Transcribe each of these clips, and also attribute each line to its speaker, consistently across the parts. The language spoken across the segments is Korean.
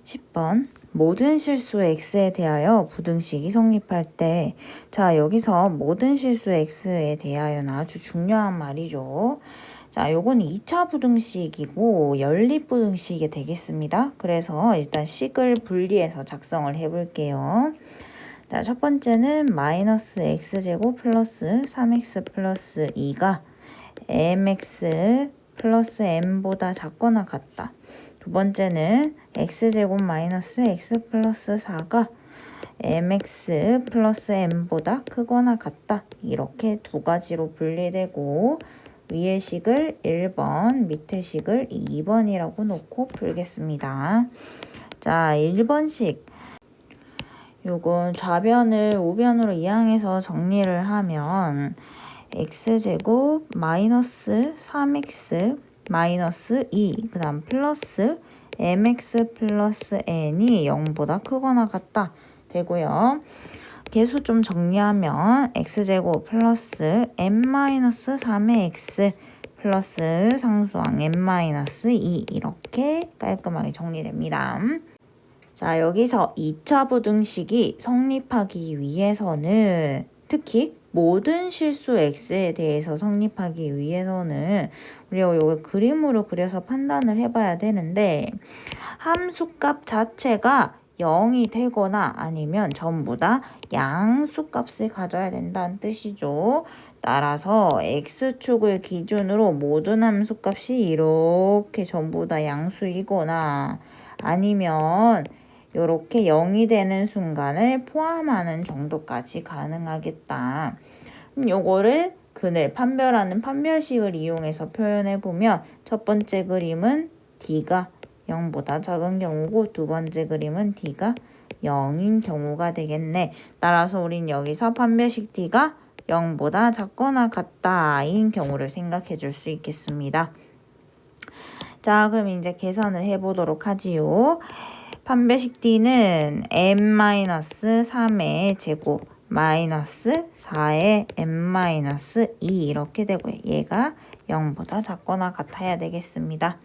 Speaker 1: 10번 모든 실수 x에 대하여 부등식이 성립할 때, 자, 여기서 모든 실수 x에 대하여는 아주 중요한 말이죠. 자, 요건 2차 부등식이고 연립부등식이 되겠습니다. 그래서 일단 식을 분리해서 작성을 해볼게요. 자, 첫 번째는 마이너스 x제곱 플러스 3x 플러스 2가 mx 플러스 m보다 작거나 같다. 두 번째는 x제곱 마이너스 x 플러스 4가 mx 플러스 m보다 크거나 같다. 이렇게 두 가지로 분리되고 위의 식을 1번, 밑에 식을 2번이라고 놓고 풀겠습니다. 자, 1번식. 요건 좌변을 우변으로 이항해서 정리를 하면 x제곱 마이너스 3x 마이너스 2 그 다음 플러스 mx 플러스 n이 0보다 크거나 같다 되고요. 개수 좀 정리하면 x제곱 플러스 n-3의 x 플러스 상수항 n-2 이렇게 깔끔하게 정리됩니다. 자, 여기서 2차 부등식이 성립하기 위해서는 특히 모든 실수 x에 대해서 성립하기 위해서는 우리가 이거 그림으로 그려서 판단을 해봐야 되는데 함수값 자체가 0이 되거나 아니면 전부 다 양수값을 가져야 된다는 뜻이죠. 따라서 x축을 기준으로 모든 함수값이 이렇게 전부 다 양수이거나 아니면 이렇게 0이 되는 순간을 포함하는 정도까지 가능하겠다. 요거를 그늘 판별하는 판별식을 이용해서 표현해보면 첫 번째 그림은 d가 0보다 작은 경우고 두 번째 그림은 d가 0인 경우가 되겠네. 따라서 우린 여기서 판별식 d가 0보다 작거나 같다인 경우를 생각해 줄 수 있겠습니다. 자, 그럼 이제 계산을 해보도록 하지요. 판별식 d는 n-3의 제곱 마이너스 4의 n-2 이렇게 되고요. 얘가 0보다 작거나 같아야 되겠습니다.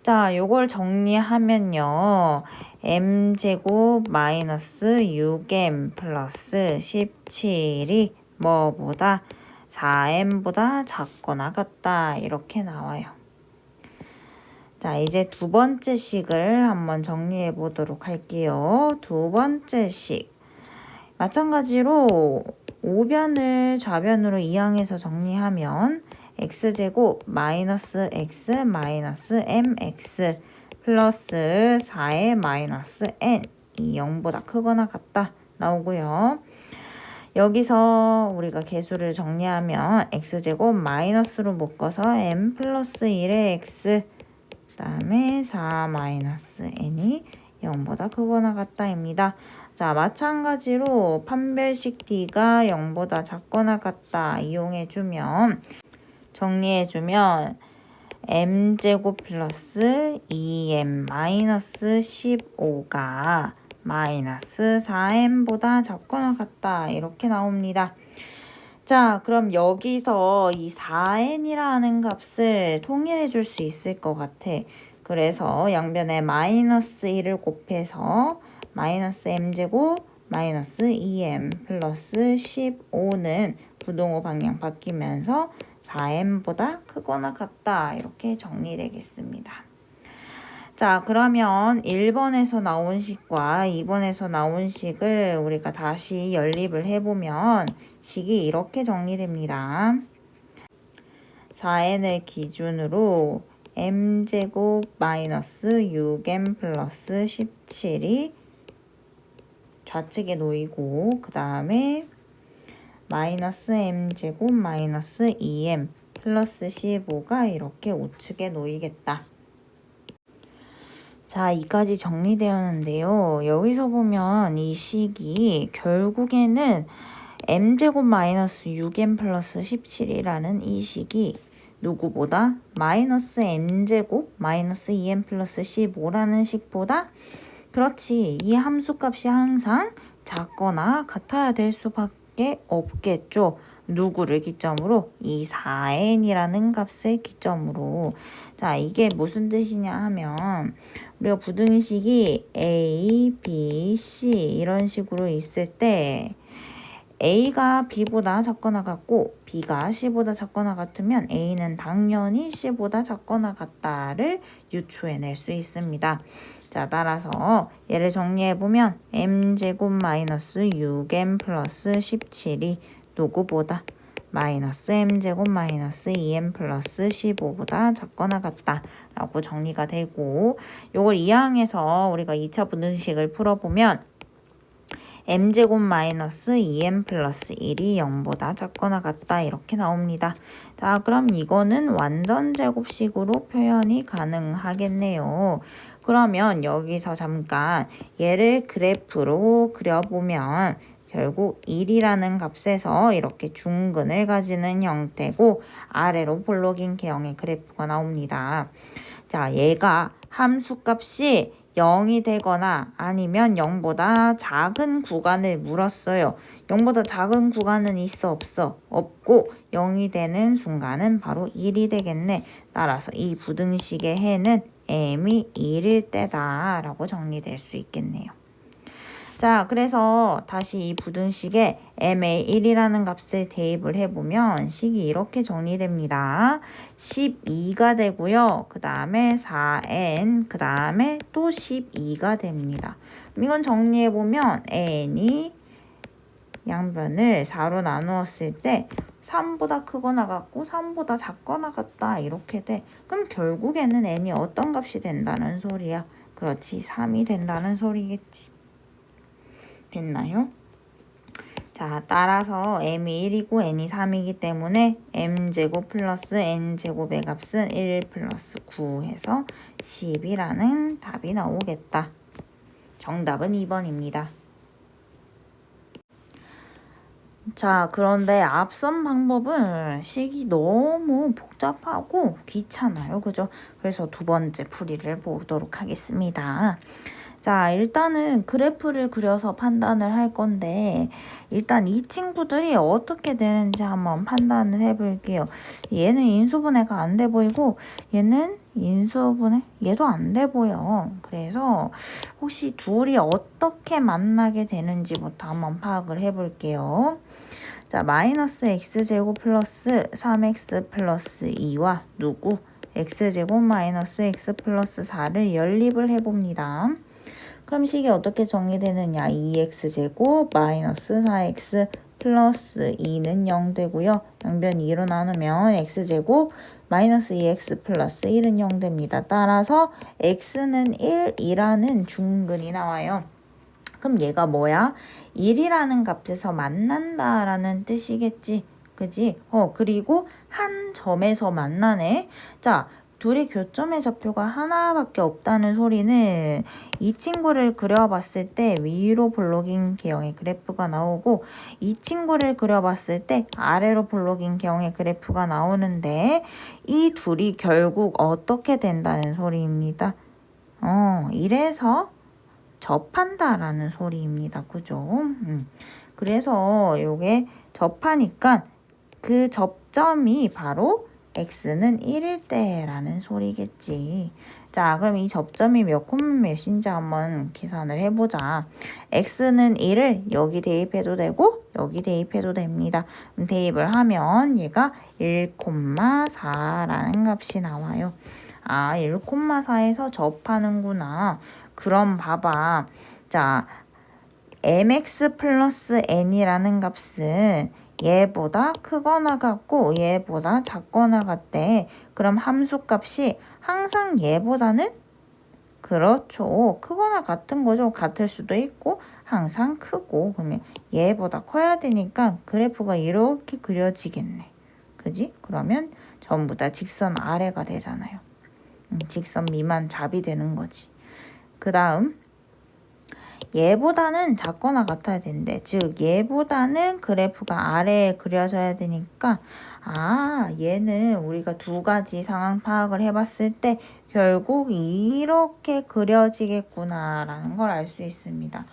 Speaker 1: 자, 요걸 정리하면요. m제곱 마이너스 6m 플러스 17이 뭐보다 4m보다 작거나 같다 이렇게 나와요. 자, 이제 두 번째 식을 한번 정리해 보도록 할게요. 두 번째 식. 마찬가지로 우변을 좌변으로 이항해서 정리하면 x제곱 마이너스 x 마이너스 mx 플러스 4의 마이너스 n 이 0보다 크거나 같다 나오고요. 여기서 우리가 개수를 정리하면 x제곱 마이너스로 묶어서 m 플러스 1의 x 그 다음에 4 마이너스 n이 0보다 크거나 같다입니다. 자, 마찬가지로 판별식 d가 0보다 작거나 같다 이용해주면 정리해주면 m제곱 플러스 2m 마이너스 15가 마이너스 4m보다 작거나 같다 이렇게 나옵니다. 자, 그럼 여기서 이 4n이라는 값을 통일해 줄 수 있을 것 같아. 그래서 양변에 마이너스 1을 곱해서 마이너스 m제곱 마이너스 2m 플러스 15는 부동호 방향 바뀌면서 4m보다 크거나 같다 이렇게 정리되겠습니다. 자, 그러면 1번에서 나온 식과 2번에서 나온 식을 우리가 다시 연립을 해보면 식이 이렇게 정리됩니다. 4n을 기준으로 m제곱 마이너스 6m 플러스 17이 좌측에 놓이고 그 다음에 마이너스 m제곱 마이너스 2m 플러스 15가 이렇게 우측에 놓이겠다. 자, 이까지 정리되었는데요. 여기서 보면 이 식이 결국에는 m제곱 마이너스 6m 플러스 17이라는 이 식이 누구보다 마이너스 n제곱 마이너스 2m 플러스 15라는 식보다 그렇지 이 함수값이 항상 작거나 같아야 될 수밖에 없겠죠. 누구를 기점으로? 이 4n이라는 값을 기점으로. 자, 이게 무슨 뜻이냐 하면 우리가 부등식이 A, B, C 이런 식으로 있을 때 A가 B보다 작거나 같고 B가 C보다 작거나 같으면 A는 당연히 C보다 작거나 같다를 유추해낼 수 있습니다. 자, 따라서 얘를 정리해보면 m제곱 마이너스 6m 플러스 17이 누구보다 마이너스 m제곱 마이너스 2m 플러스 15보다 작거나 같다 라고 정리가 되고, 요걸 이항에서 우리가 2차 부등식을 풀어보면 m제곱 마이너스 2m 플러스 1이 0보다 작거나 같다 이렇게 나옵니다. 자, 그럼 이거는 완전 제곱식으로 표현이 가능하겠네요. 그러면 여기서 잠깐 얘를 그래프로 그려보면 결국 1이라는 값에서 이렇게 중근을 가지는 형태고 아래로 볼록인 개형의 그래프가 나옵니다. 자, 얘가 함수값이 0이 되거나 아니면 0보다 작은 구간을 물었어요. 0보다 작은 구간은 있어 없어? 없고 0이 되는 순간은 바로 1이 되겠네. 따라서 이 부등식의 해는 m이 1일 때다 라고 정리될 수 있겠네요. 자, 그래서 다시 이 부등식에 m의 1이라는 값을 대입을 해보면 식이 이렇게 정리됩니다. 12가 되고요. 그 다음에 4n, 그 다음에 또 12가 됩니다. 이건 정리해보면 n이 양변을 4로 나누었을 때 3보다 크거나 같고 3보다 작거나 같다 이렇게 돼. 그럼 결국에는 n이 어떤 값이 된다는 소리야? 그렇지, 3이 된다는 소리겠지. 됐나요? 자, 따라서 m이 1이고 n이 3이기 때문에 m제곱 플러스 n제곱의 값은 1 플러스 9 해서 10이라는 답이 나오겠다. 정답은 2번입니다. 자, 그런데 앞선 방법은 식이 너무 복잡하고 귀찮아요. 그죠? 그래서 두 번째 풀이를 보도록 하겠습니다. 자, 일단은 그래프를 그려서 판단을 할 건데 일단 이 친구들이 어떻게 되는지 한번 판단을 해볼게요. 얘는 인수분해가 안 돼 보이고 얘는 인수분해? 얘도 안 돼 보여. 그래서 혹시 둘이 어떻게 만나게 되는지부터 한번 파악을 해볼게요. 자, 마이너스 x제곱 플러스 3x 플러스 2와 누구? x제곱 마이너스 x 플러스 4를 연립을 해봅니다. 그럼 식이 어떻게 정리되느냐? 2x제곱 마이너스 4x 플러스 2는 0 되고요. 양변 2로 나누면 x제곱 마이너스 2x 플러스 1은 0 됩니다. 따라서 x는 1이라는 중근이 나와요. 그럼 얘가 뭐야? 1이라는 값에서 만난다라는 뜻이겠지. 그지? 그리고 한 점에서 만나네. 자, 둘이 교점의 좌표가 하나밖에 없다는 소리는 이 친구를 그려봤을 때 위로 볼록인 개형의 그래프가 나오고 이 친구를 그려봤을 때 아래로 볼록인 개형의 그래프가 나오는데 이 둘이 결국 어떻게 된다는 소리입니다. 이래서 접한다라는 소리입니다. 그죠? 그래서 요게 접하니까 그 접점이 바로 x는 1일 때라는 소리겠지. 자, 그럼 이 접점이 몇 콤마 몇인지 한번 계산을 해보자. x는 1을 여기 대입해도 되고 여기 대입해도 됩니다. 그럼 대입을 하면 얘가 1,4라는 값이 나와요. 아, 1,4에서 접하는구나. 그럼 봐봐. 자, mx 플러스 n이라는 값은 얘보다 크거나 같고 얘보다 작거나 같대. 그럼 함수값이 항상 얘보다는 그렇죠. 크거나 같은 거죠. 같을 수도 있고 항상 크고 그러면 얘보다 커야 되니까 그래프가 이렇게 그려지겠네. 그지? 그러면 전부 다 직선 아래가 되잖아요. 직선 미만 잡이 되는 거지. 그 다음 얘보다는 작거나 같아야 되는데 즉 얘보다는 그래프가 아래에 그려져야 되니까 얘는 우리가 두 가지 상황 파악을 해봤을 때 결국 이렇게 그려지겠구나 라는 걸 알 수 있습니다.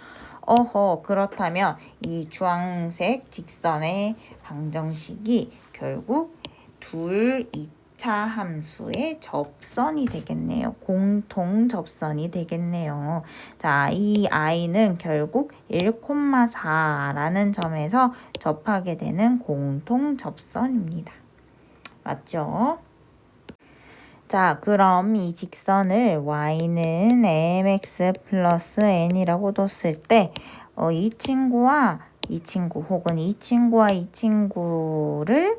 Speaker 1: 어허, 그렇다면 이 주황색 직선의 방정식이 결국 둘 2차 함수의 접선이 되겠네요. 공통 접선이 되겠네요. 자, 이 i는 결국 1,4라는 점에서 접하게 되는 공통 접선입니다. 맞죠? 자, 그럼 이 직선을 y는 mx 플러스 n이라고 뒀을 때 이 친구와 이 친구 혹은 이 친구와 이 친구를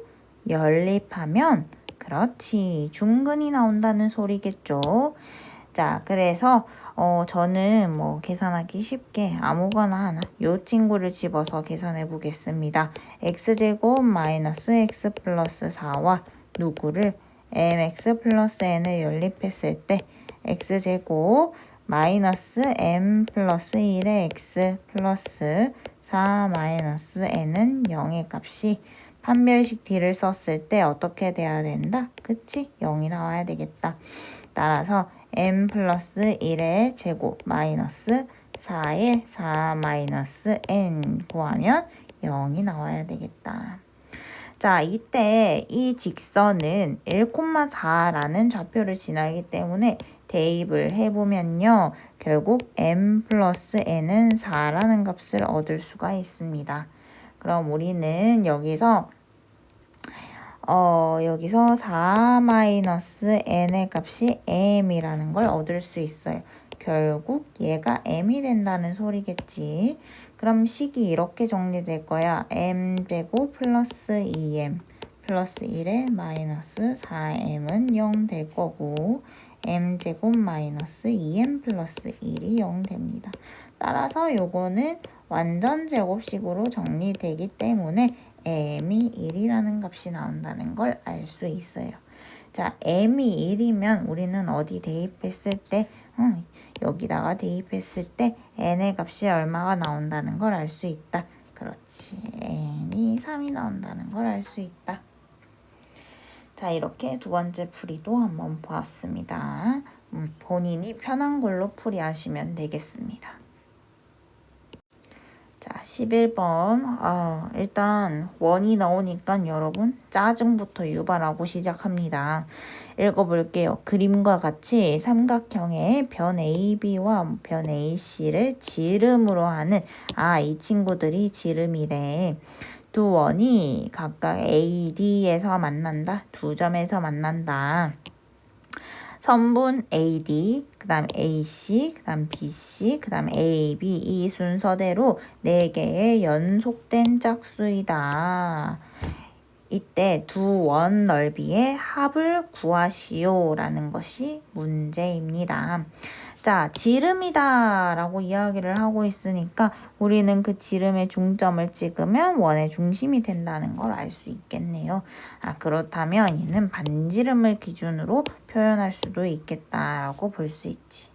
Speaker 1: 연립하면 그렇지 중근이 나온다는 소리겠죠. 자, 그래서 저는 뭐 계산하기 쉽게 아무거나 하나 요 친구를 집어서 계산해 보겠습니다. x제곱 마이너스 x 플러스 4와 누구를 mx 플러스 n을 연립했을 때 x제곱 마이너스 m 플러스 1의 x 플러스 4 마이너스 n은 0의 값이 판별식 d를 썼을 때 어떻게 돼야 된다? 그치? 0이 나와야 되겠다. 따라서 m 플러스 1의 제곱 마이너스 4의 4 마이너스 n 구하면 0이 나와야 되겠다. 자, 이때 이 직선은 1,4라는 좌표를 지나기 때문에 대입을 해보면요. 결국 m 플러스 n은 4라는 값을 얻을 수가 있습니다. 그럼 우리는 여기서 4 마이너스 n의 값이 m이라는 걸 얻을 수 있어요. 결국 얘가 m이 된다는 소리겠지. 그럼 식이 이렇게 정리될 거야. m제곱 플러스 2m 플러스 1에 마이너스 4m은 0 될 거고 m제곱 마이너스 2m 플러스 1이 0 됩니다. 따라서 요거는 완전 제곱식으로 정리되기 때문에 m이 1이라는 값이 나온다는 걸 알 수 있어요. 자, m이 1이면 우리는 어디 대입했을 때 여기다가 대입했을 때 n의 값이 얼마가 나온다는 걸 알 수 있다. 그렇지. n이 3이 나온다는 걸 알 수 있다. 자, 이렇게 두 번째 풀이도 한번 보았습니다. 본인이 편한 걸로 풀이하시면 되겠습니다. 자, 11번. 일단 원이 나오니까 여러분 짜증부터 유발하고 시작합니다. 읽어볼게요. 그림과 같이 삼각형의 변 AB와 변 AC를 지름으로 하는 이 친구들이 지름이래. 두 원이 각각 AD에서 만난다. 두 점에서 만난다. 선분 AD, 그 다음 AC, 그 다음 BC, 그 다음 AB 이 순서대로 4개의 연속된 짝수이다. 이때 두 원 넓이의 합을 구하시오라는 것이 문제입니다. 자, 지름이다 라고 이야기를 하고 있으니까 우리는 그 지름의 중점을 찍으면 원의 중심이 된다는 걸 알 수 있겠네요. 그렇다면 이는 반지름을 기준으로 표현할 수도 있겠다라고 볼 수 있지.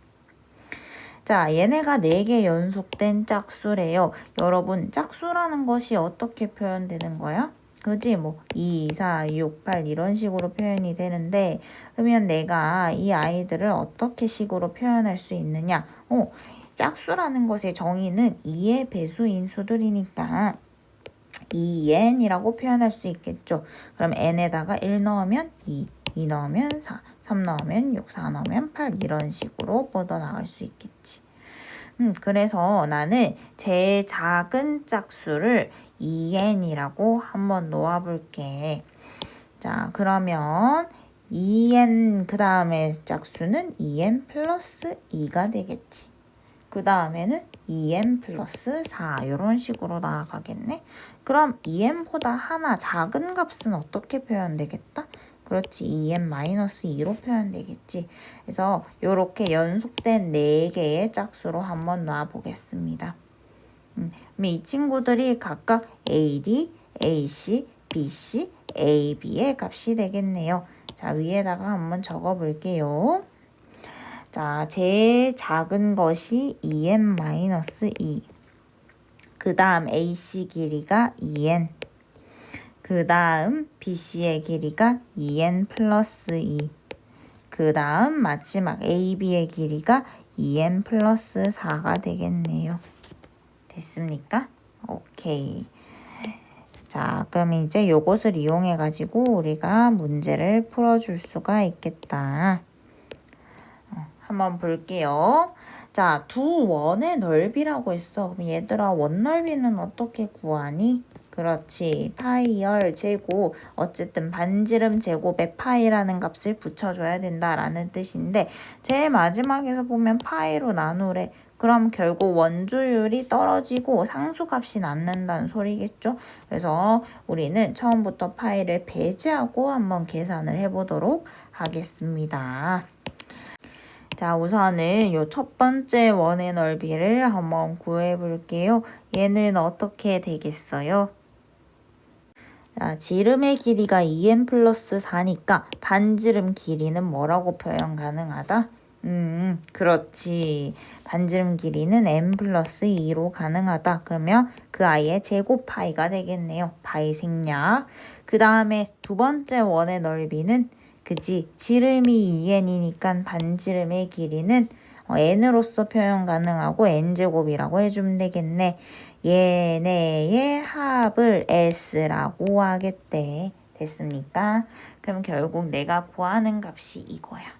Speaker 1: 자, 얘네가 4개 연속된 짝수래요. 여러분, 짝수라는 것이 어떻게 표현되는 거야? 그지? 2, 4, 6, 8 이런 식으로 표현이 되는데 그러면 내가 이 아이들을 어떻게 식으로 표현할 수 있느냐? 짝수라는 것의 정의는 2의 배수인 수들이니까 2n이라고 표현할 수 있겠죠. 그럼 n에다가 1 넣으면 2, 2 넣으면 4, 3 넣으면 6, 4 넣으면 8 이런 식으로 뻗어나갈 수 있겠지. 그래서 나는 제일 작은 짝수를 2n이라고 한번 놓아볼게. 자, 그러면 2n 그 다음에 짝수는 2n 플러스 2가 되겠지. 그 다음에는 2n 플러스 4 이런 식으로 나아가겠네. 그럼 2n보다 하나 작은 값은 어떻게 표현되겠다? 그렇지. 2n-2로 표현되겠지. 그래서 이렇게 연속된 4개의 짝수로 한번 놔보겠습니다. 이 친구들이 각각 AD, AC, BC, AB의 값이 되겠네요. 자, 위에다가 한번 적어볼게요. 자, 제일 작은 것이 2n-2. 그 다음 AC 길이가 2n. 그 다음 BC의 길이가 2n 플러스 2. 그 다음 마지막 AB의 길이가 2n 플러스 4가 되겠네요. 됐습니까? 오케이. 자, 그럼 이제 요것을 이용해 가지고 우리가 문제를 풀어줄 수가 있겠다. 한번 볼게요. 자, 두 원의 넓이라고 했어. 그럼 얘들아, 원 넓이는 어떻게 구하니? 그렇지. 파이열 제곱. 어쨌든 반지름 제곱에 파이라는 값을 붙여줘야 된다라는 뜻인데 제일 마지막에서 보면 파이로 나누래. 그럼 결국 원주율이 떨어지고 상수값이 낳는다는 소리겠죠. 그래서 우리는 처음부터 파이를 배제하고 한번 계산을 해보도록 하겠습니다. 자, 우선은 요 첫 번째 원의 넓이를 한번 구해 볼게요. 얘는 어떻게 되겠어요? 자, 지름의 길이가 2n 플러스 4니까 반지름 길이는 뭐라고 표현 가능하다? 그렇지. 반지름 길이는 n 플러스 2로 가능하다. 그러면 그 아이의 제곱 파이가 되겠네요. 파이 생략. 그 다음에 두 번째 원의 넓이는 그지? 지름이 2n이니까 반지름의 길이는 n으로서 표현 가능하고 n제곱이라고 해주면 되겠네. 얘네의 합을 s라고 하겠대. 됐습니까? 그럼 결국 내가 구하는 값이 이거야.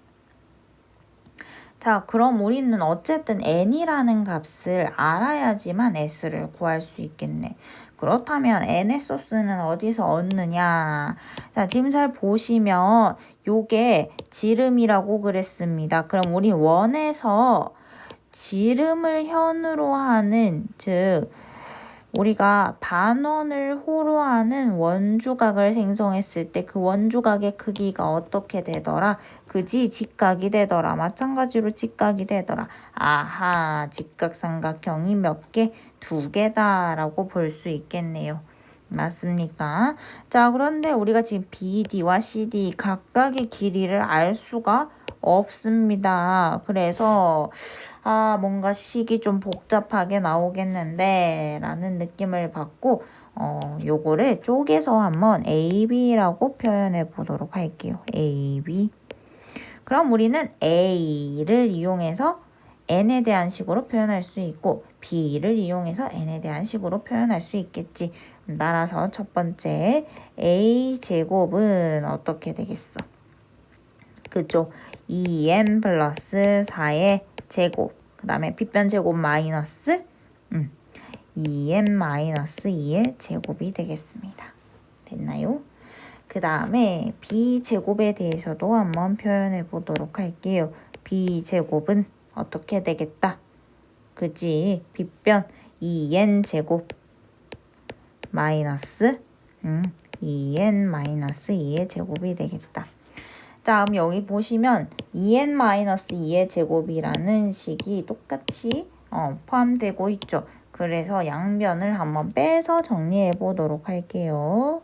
Speaker 1: 자, 그럼 우리는 어쨌든 n이라는 값을 알아야지만 s를 구할 수 있겠네. 그렇다면 n의 소스는 어디서 얻느냐? 자, 지금 잘 보시면 요게 지름이라고 그랬습니다. 그럼 우리 원에서 지름을 현으로 하는, 즉 우리가 반원을 호로 하는 원주각을 생성했을 때 그 원주각의 크기가 어떻게 되더라? 그지? 직각이 되더라. 마찬가지로 직각이 되더라. 아하, 직각삼각형이 몇 개? 2개다라고 볼 수 있겠네요. 맞습니까? 자, 그런데 우리가 지금 BD와 CD 각각의 길이를 알 수가 없습니다. 그래서 뭔가 식이 좀 복잡하게 나오겠는데 라는 느낌을 받고 요거를 쪼개서 한번 AB라고 표현해 보도록 할게요. AB. 그럼 우리는 A를 이용해서 n에 대한 식으로 표현할 수 있고 B를 이용해서 n에 대한 식으로 표현할 수 있겠지. 따라서 첫 번째 A제곱은 어떻게 되겠어? 그죠? 2n 플러스 4의 제곱. 그 다음에 빗변 제곱 마이너스 2n 마이너스 2의 제곱이 되겠습니다. 됐나요? 그 다음에 b제곱에 대해서도 한번 표현해 보도록 할게요. b제곱은 어떻게 되겠다? 그지? 빗변 2n 제곱 마이너스 2n 마이너스 2의 제곱이 되겠다. 자, 그럼 여기 보시면 2n-2의 제곱이라는 식이 똑같이 포함되고 있죠. 그래서 양변을 한번 빼서 정리해 보도록 할게요.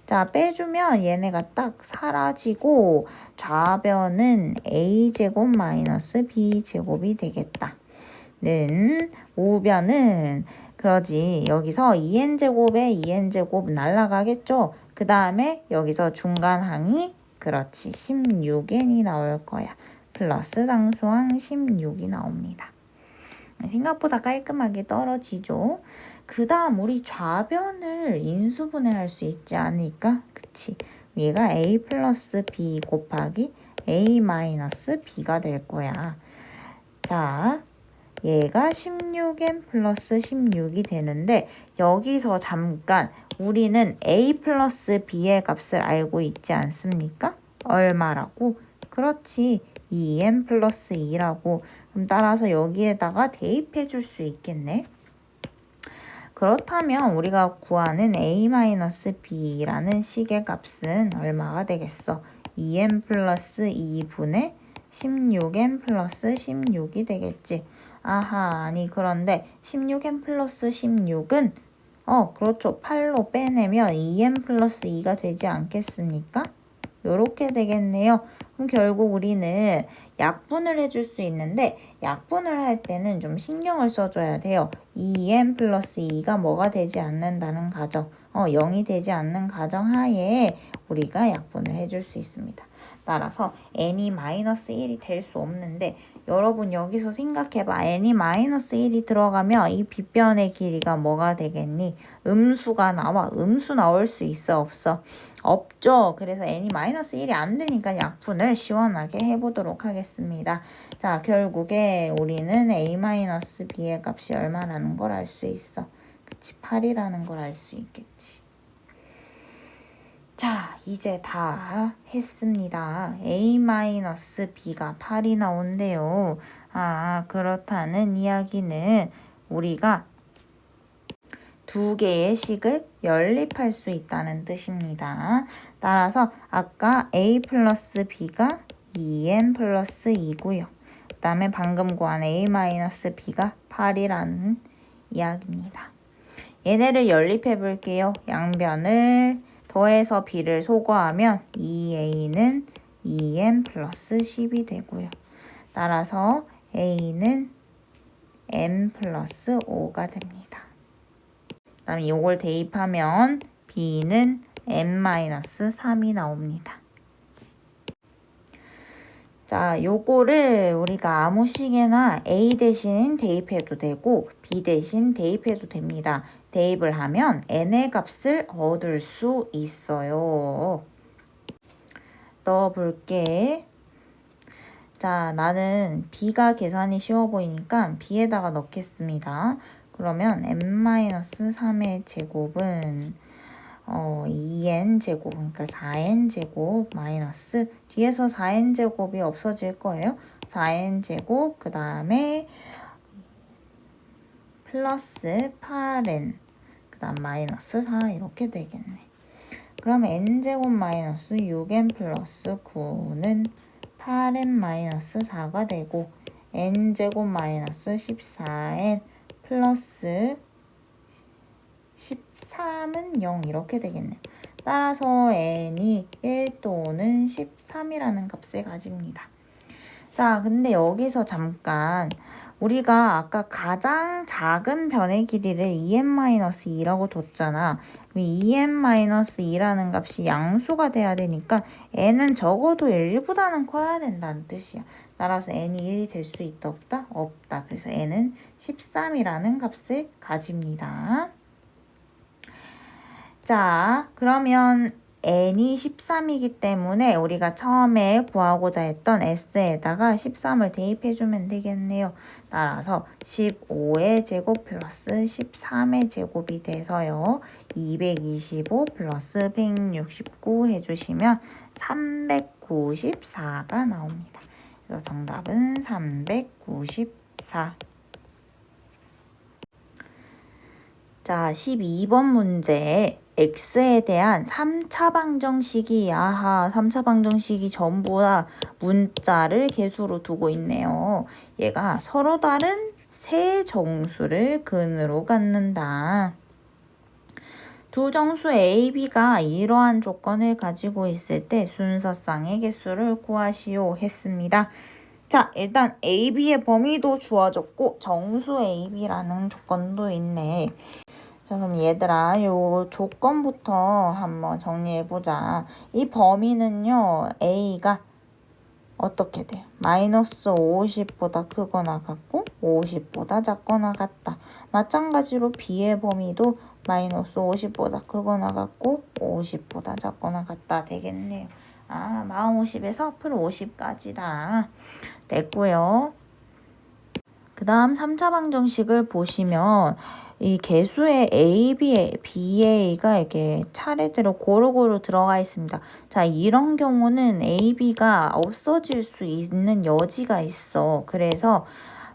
Speaker 1: 자, 빼주면 얘네가 딱 사라지고 좌변은 a제곱 마이너스 b제곱이 되겠다. 는 우변은 그러지. 여기서 2n제곱에 2n제곱 날라가겠죠. 그 다음에 여기서 중간항이 그렇지. 16n이 나올 거야. 플러스 상수항 16이 나옵니다. 생각보다 깔끔하게 떨어지죠. 그 다음 우리 좌변을 인수분해할 수 있지 않을까? 그치? 얘가 a 플러스 b 곱하기 a 마이너스 b가 될 거야. 자, 얘가 16n 플러스 16이 되는데 여기서 잠깐 우리는 a 플러스 b의 값을 알고 있지 않습니까? 얼마라고? 그렇지. 2n 플러스 2라고. 그럼 따라서 여기에다가 대입해 줄 수 있겠네. 그렇다면 우리가 구하는 a-b라는 식의 값은 얼마가 되겠어? 2n 플러스 2분의 16n 플러스 16이 되겠지. 아하, 아니 그런데 16n 플러스 16은 그렇죠. 8로 빼내면 2n 플러스 2가 되지 않겠습니까? 요렇게 되겠네요. 그럼 결국 우리는 약분을 해줄 수 있는데 약분을 할 때는 좀 신경을 써줘야 돼요. 2n 플러스 2가 뭐가 되지 않는다는 가정, 0이 되지 않는 가정하에 우리가 약분을 해줄 수 있습니다. 따라서 n이 마이너스 1이 될 수 없는데 여러분 여기서 생각해봐. n이 마이너스 1이 들어가면 이 빗변의 길이가 뭐가 되겠니? 음수가 나와. 음수 나올 수 있어? 없어? 없죠. 그래서 n이 마이너스 1이 안 되니까 약분을 시원하게 해보도록 하겠습니다. 자, 결국에 우리는 a-b의 값이 얼마라는 걸 알 수 있어. 그치? 8이라는 걸 알 수 있겠지. 자, 이제 다 했습니다. a-b가 8이 나온대요. 그렇다는 이야기는 우리가 두 개의 식을 연립할 수 있다는 뜻입니다. 따라서 아까 a 플러스 b가 2n 플러스 2고요. 그 다음에 방금 구한 a-b가 8이라는 이야기입니다. 얘네를 연립해 볼게요. 양변을 더해서 b를 소거하면 2a는 2n 플러스 10이 되고요. 따라서 a는 n 플러스 5가 됩니다. 그 다음에 이걸 대입하면 b는 n 마이너스 3이 나옵니다. 자, 요거를 우리가 아무 식에나 a 대신 대입해도 되고 b 대신 대입해도 됩니다. 대입을 하면 n의 값을 얻을 수 있어요. 넣어볼게. 자, 나는 b가 계산이 쉬워 보이니까 b에다가 넣겠습니다. 그러면 n-3의 제곱은 2n 제곱, 그러니까 4n 제곱 마이너스 뒤에서 4n 제곱이 없어질 거예요. 4n 제곱 그 다음에 플러스 8n 그 다음 마이너스 4 이렇게 되겠네. 그럼 n제곱 마이너스 6n 플러스 9는 8n 마이너스 4가 되고 n제곱 마이너스 14n 플러스 13은 0 이렇게 되겠네요. 따라서 n이 1 또는 13이라는 값을 가집니다. 자, 근데 여기서 잠깐 우리가 아까 가장 작은 변의 길이를 2n-2라고 뒀잖아. 2n-2라는 값이 양수가 돼야 되니까 n은 적어도 1보다는 커야 된다는 뜻이야. 따라서 n이 1이 될 수 있다 없다? 없다. 그래서 n은 13이라는 값을 가집니다. 자, 그러면 n이 13이기 때문에 우리가 처음에 구하고자 했던 s에다가 13을 대입해주면 되겠네요. 따라서 15의 제곱 플러스 13의 제곱이 돼서요. 225 플러스 169 해주시면 394가 나옵니다. 그래서 정답은 394. 자, 12번 문제. x에 대한 3차 방정식이 3차 방정식이 전부 다 문자를 개수로 두고 있네요. 얘가 서로 다른 세 정수를 근으로 갖는다. 두 정수 a, b가 이러한 조건을 가지고 있을 때 순서쌍의 개수를 구하시오 했습니다. 자, 일단 a, b의 범위도 주어졌고 정수 a, b라는 조건도 있네. 자, 그럼 얘들아, 요 조건부터 한번 정리해보자. 이 범위는요, a가 어떻게 돼요? 마이너스 50보다 크거나 같고 50보다 작거나 같다. 마찬가지로 b의 범위도 마이너스 50보다 크거나 같고 50보다 작거나 같다 되겠네요. 마음 50에서 풀 50까지다. 됐고요. 그 다음 3차 방정식을 보시면 이 개수의 A, B, A가 이렇게 차례대로 고루고루 들어가 있습니다. 자, 이런 경우는 A, B가 없어질 수 있는 여지가 있어. 그래서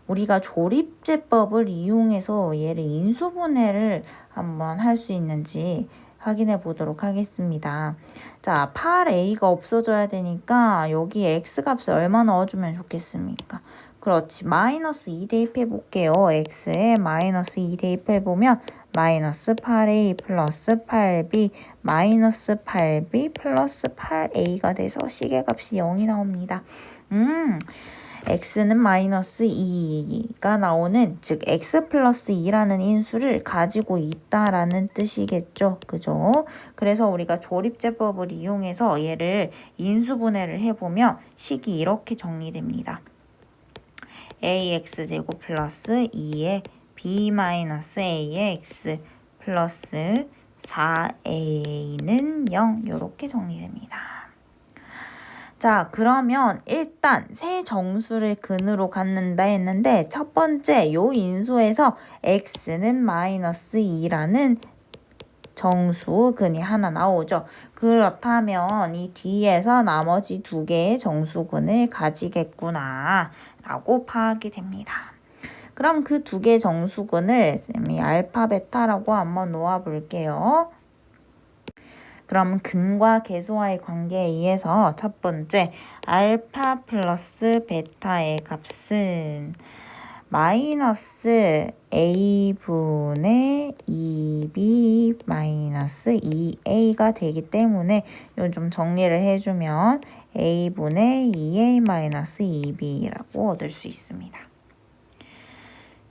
Speaker 1: 우리가 조립제법을 이용해서 얘를 인수분해를 한번 할 수 있는지 확인해 보도록 하겠습니다. 자, 8A가 없어져야 되니까 여기 X값을 얼마 넣어주면 좋겠습니까? 그렇지. 마이너스 2 대입해 볼게요. x에 마이너스 2 대입해 보면 마이너스 8a 플러스 8b 마이너스 8b 플러스 8a가 돼서 시계값이 0이 나옵니다. x는 마이너스 2가 나오는, 즉 x 플러스 2라는 인수를 가지고 있다라는 뜻이겠죠. 그죠? 그래서 우리가 조립제법을 이용해서 얘를 인수분해를 해보면 식이 이렇게 정리됩니다. ax 제곱 플러스 2의 b 마이너스 a의 x 플러스 4a는 0 이렇게 정리됩니다. 자, 그러면 일단 세 정수를 근으로 갖는다 했는데 첫 번째 요 인수에서 x는 마이너스 2라는 정수근이 하나 나오죠. 그렇다면 이 뒤에서 나머지 두 개의 정수근을 가지겠구나 라고 파악이 됩니다. 그럼 그 두 개의 정수근을 쌤이 알파, 베타라고 한번 놓아 볼게요. 그럼 근과 계수와의 관계에 의해서 첫 번째 알파 플러스 베타의 값은 마이너스 a분의 2b 마이너스 2a가 되기 때문에 이건 좀 정리를 해주면 a분의 2a 마이너스 2b라고 얻을 수 있습니다.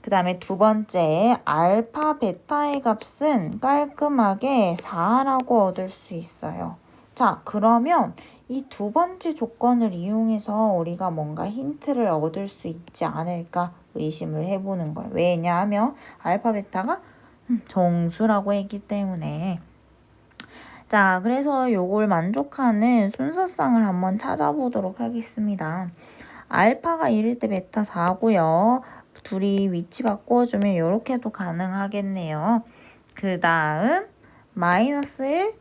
Speaker 1: 그 다음에 두 번째 알파 베타의 값은 깔끔하게 4라고 얻을 수 있어요. 자, 그러면 이 두 번째 조건을 이용해서 우리가 뭔가 힌트를 얻을 수 있지 않을까 의심을 해보는 거예요. 왜냐하면 알파 베타가 정수라고 했기 때문에. 자, 그래서 요걸 만족하는 순서상을 한번 찾아보도록 하겠습니다. 알파가 1일 때 베타 4고요. 둘이 위치 바꿔주면 이렇게도 가능하겠네요. 그 다음 마이너스 1,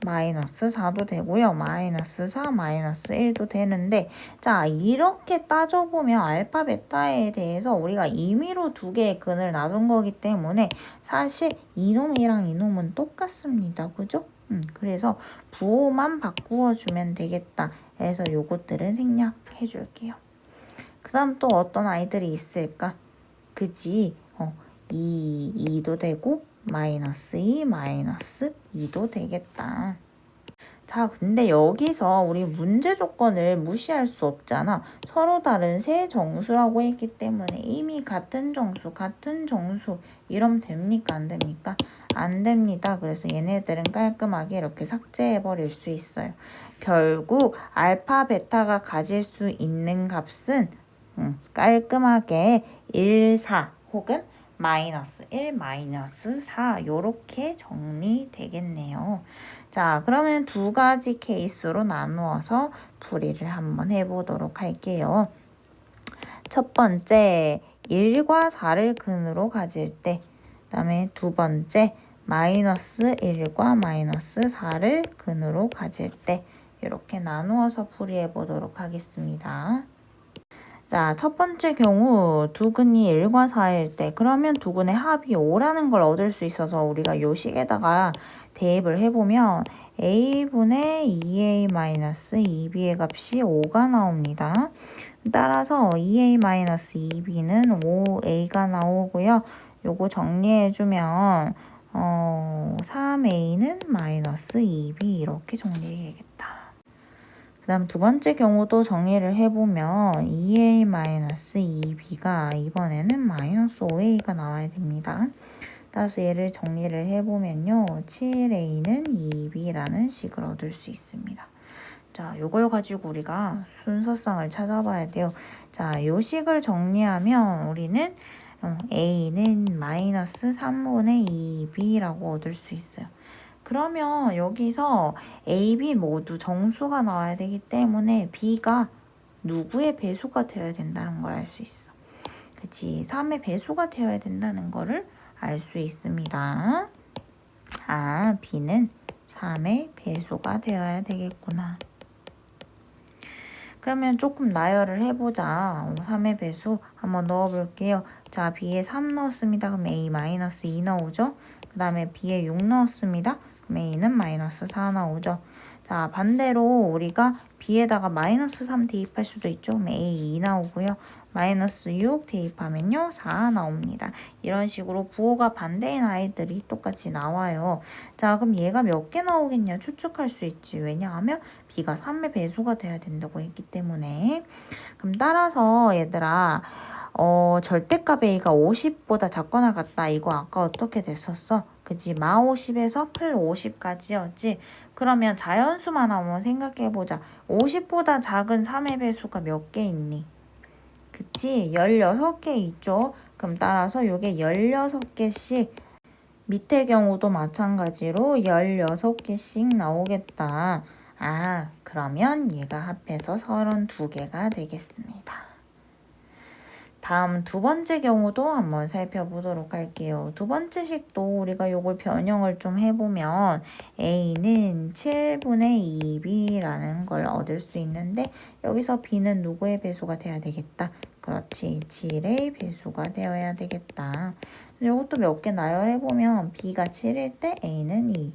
Speaker 1: 마이너스 4도 되고요. 마이너스 4, 마이너스 1도 되는데 자, 이렇게 따져보면 알파, 베타에 대해서 우리가 임의로 두 개의 근을 나눈 거기 때문에 사실 이놈이랑 이놈은 똑같습니다. 그죠? 그래서 부호만 바꾸어주면 되겠다 해서 요것들은 생략해 줄게요. 그 다음 또 어떤 아이들이 있을까? 그지? 2도 되고 마이너스 2, 마이너스 2도 되겠다. 자, 근데 여기서 우리 문제 조건을 무시할 수 없잖아. 서로 다른 세 정수라고 했기 때문에 이미 같은 정수 이러면 됩니까? 안 됩니까? 안 됩니다. 그래서 얘네들은 깔끔하게 이렇게 삭제해 버릴 수 있어요. 결국 알파, 베타가 가질 수 있는 값은 깔끔하게 1, 4 혹은 마이너스 1, 마이너스 4 요렇게 정리되겠네요. 자, 그러면 두 가지 케이스로 나누어서 풀이를 한번 해보도록 할게요. 첫 번째 1과 4를 근으로 가질 때, 그 다음에 두 번째 마이너스 1과 마이너스 4를 근으로 가질 때 이렇게 나누어서 풀이해 보도록 하겠습니다. 자, 첫 번째 경우 두 근이 1과 4일 때 그러면 두 근의 합이 5라는 걸 얻을 수 있어서 우리가 요 식에다가 대입을 해보면 a분의 2a-2b의 값이 5가 나옵니다. 따라서 2a-2b는 5a가 나오고요. 요거 정리해주면 3a는 마이너스 2b 이렇게 정리해야겠다. 그 다음 두 번째 경우도 정리를 해보면 2a-2b가 이번에는 마이너스 5a가 나와야 됩니다. 따라서 얘를 정리를 해보면요. 7a는 2b라는 식을 얻을 수 있습니다. 자, 요걸 가지고 우리가 순서상을 찾아봐야 돼요. 자, 요 식을 정리하면 우리는 a는 마이너스 3분의 2b라고 얻을 수 있어요. 그러면 여기서 A, B 모두 정수가 나와야 되기 때문에 B가 누구의 배수가 되어야 된다는 걸 알 수 있어. 그치? 3의 배수가 되어야 된다는 거를 알 수 있습니다. 아, B는 3의 배수가 되어야 되겠구나. 그러면 조금 나열을 해보자. 3의 배수 한번 넣어볼게요. 자, B에 3 넣었습니다. 그럼 A-2 나오죠? 그 다음에 B에 6 넣었습니다. 그럼 A는 마이너스 4 나오죠. 자, 반대로 우리가 b에다가 마이너스 3 대입할 수도 있죠. 그럼 a 2 나오고요. 마이너스 6 대입하면요 4 나옵니다. 이런 식으로 부호가 반대인 아이들이 똑같이 나와요. 자, 그럼 얘가 몇 개 나오겠냐 추측할 수 있지. 왜냐하면 b가 3의 배수가 돼야 된다고 했기 때문에. 그럼 따라서 얘들아 절대값 a가 50보다 작거나 같다. 이거 아까 어떻게 됐었어? 그지? 마 50에서 플 50까지였지. 그러면 자연수만 한번 생각해보자. 50보다 작은 3의 배수가 몇 개 있니? 그치? 16개 있죠? 그럼 따라서 요게 16개씩 밑에 경우도 마찬가지로 16개씩 나오겠다. 아, 그러면 얘가 합해서 32개가 되겠습니다. 다음 두 번째 경우도 한번 살펴보도록 할게요. 두 번째 식도 우리가 요걸 변형을 좀 해보면 A는 7분의 2B라는 걸 얻을 수 있는데 여기서 B는 누구의 배수가 돼야 되겠다? 그렇지, 7의 배수가 되어야 되겠다. 이것도 몇 개 나열해보면 B가 7일 때 A는 2,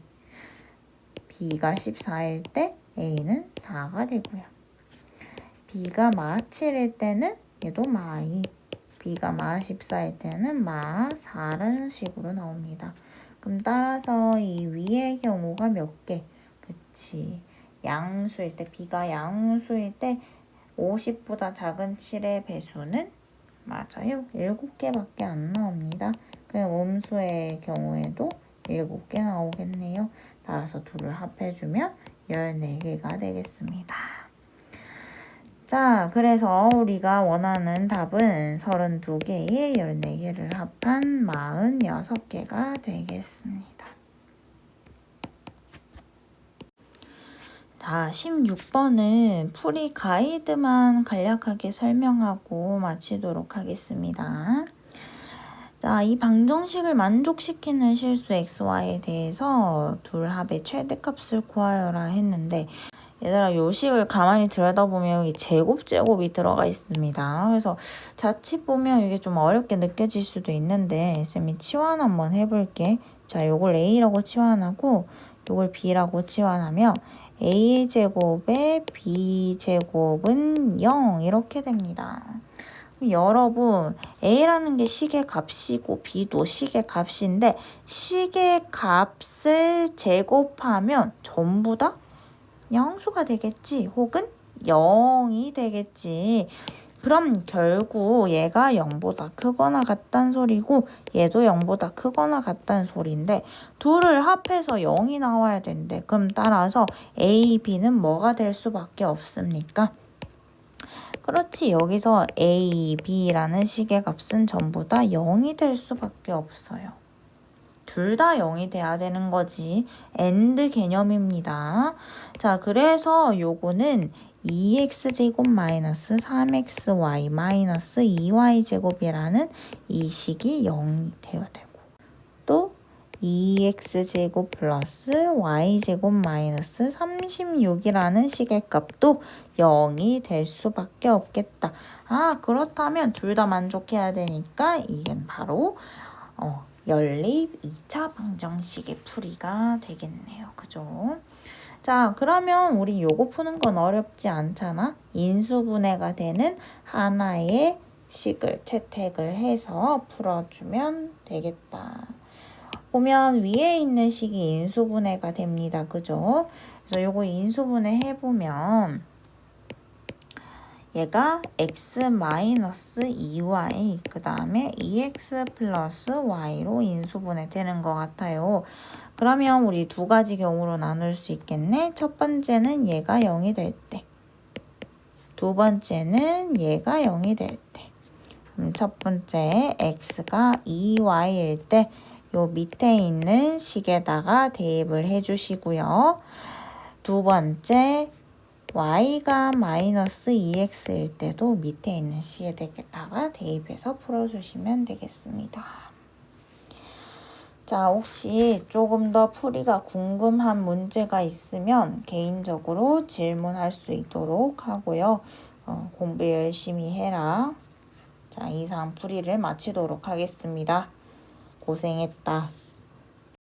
Speaker 1: B가 14일 때 A는 4가 되고요. B가 마 7일 때는 얘도 마 2, B가 마 14일 때는 마 4라는 식으로 나옵니다. 그럼 따라서 이 위의 경우가 몇 개? 그치. 양수일 때, B가 양수일 때 50보다 작은 7의 배수는 맞아요. 7개밖에 안 나옵니다. 그냥 음수의 경우에도 7개 나오겠네요. 따라서 둘을 합해주면 14개가 되겠습니다. 자, 그래서 우리가 원하는 답은 32개에 14개를 합한 46개가 되겠습니다. 자, 16번은 풀이 가이드만 간략하게 설명하고 마치도록 하겠습니다. 자, 이 방정식을 만족시키는 실수 xy에 대해서 둘 합의 최대값을 구하여라 했는데 얘들아, 요식을 가만히 들여다보면 여기 제곱이 들어가 있습니다. 그래서 자칫 보면 이게 좀 어렵게 느껴질 수도 있는데 쌤이 치환 한번 해볼게. 자, 요걸 a라고 치환하고 요걸 b라고 치환하면 a제곱에 b제곱은 0 이렇게 됩니다. 여러분, a라는 게 식의 값이고 b도 식의 값인데 식의 값을 제곱하면 전부 다 양수가 되겠지, 혹은 0이 되겠지. 그럼 결국 얘가 0보다 크거나 같단 소리고 얘도 0보다 크거나 같단 소리인데 둘을 합해서 0이 나와야 되는데 그럼 따라서 A, B는 뭐가 될 수밖에 없습니까? 그렇지, 여기서 A, B라는 식의 값은 전부 다 0이 될 수밖에 없어요. 둘 다 0이 돼야 되는 거지. AND 개념입니다. 자, 그래서 요거는 2x제곱 마이너스 3xy 마이너스 2y제곱이라는 이 식이 0이 되어야 되고 또 2x제곱 플러스 y제곱 마이너스 36이라는 식의 값도 0이 될 수밖에 없겠다. 아, 그렇다면 둘 다 만족해야 되니까 이게 바로 연립 2차 방정식의 풀이가 되겠네요. 그죠? 자, 그러면 우리 요거 푸는 건 어렵지 않잖아? 인수분해가 되는 하나의 식을 채택을 해서 풀어주면 되겠다. 보면 위에 있는 식이 인수분해가 됩니다. 그죠? 그래서 요거 인수분해 해보면 얘가 x-2y 그 다음에 2x 플러스 y로 인수분해 되는 것 같아요. 그러면 우리 두 가지 경우로 나눌 수 있겠네. 첫 번째는 얘가 0이 될 때, 두 번째는 얘가 0이 될 때. 첫 번째 x가 2y일 때 요 밑에 있는 식에다가 대입을 해주시고요. 두 번째 y가 마이너스 2x일 때도 밑에 있는 식에다가 대입해서 풀어주시면 되겠습니다. 자, 혹시 조금 더 풀이가 궁금한 문제가 있으면 개인적으로 질문할 수 있도록 하고요. 공부 열심히 해라. 자, 이상 풀이를 마치도록 하겠습니다. 고생했다.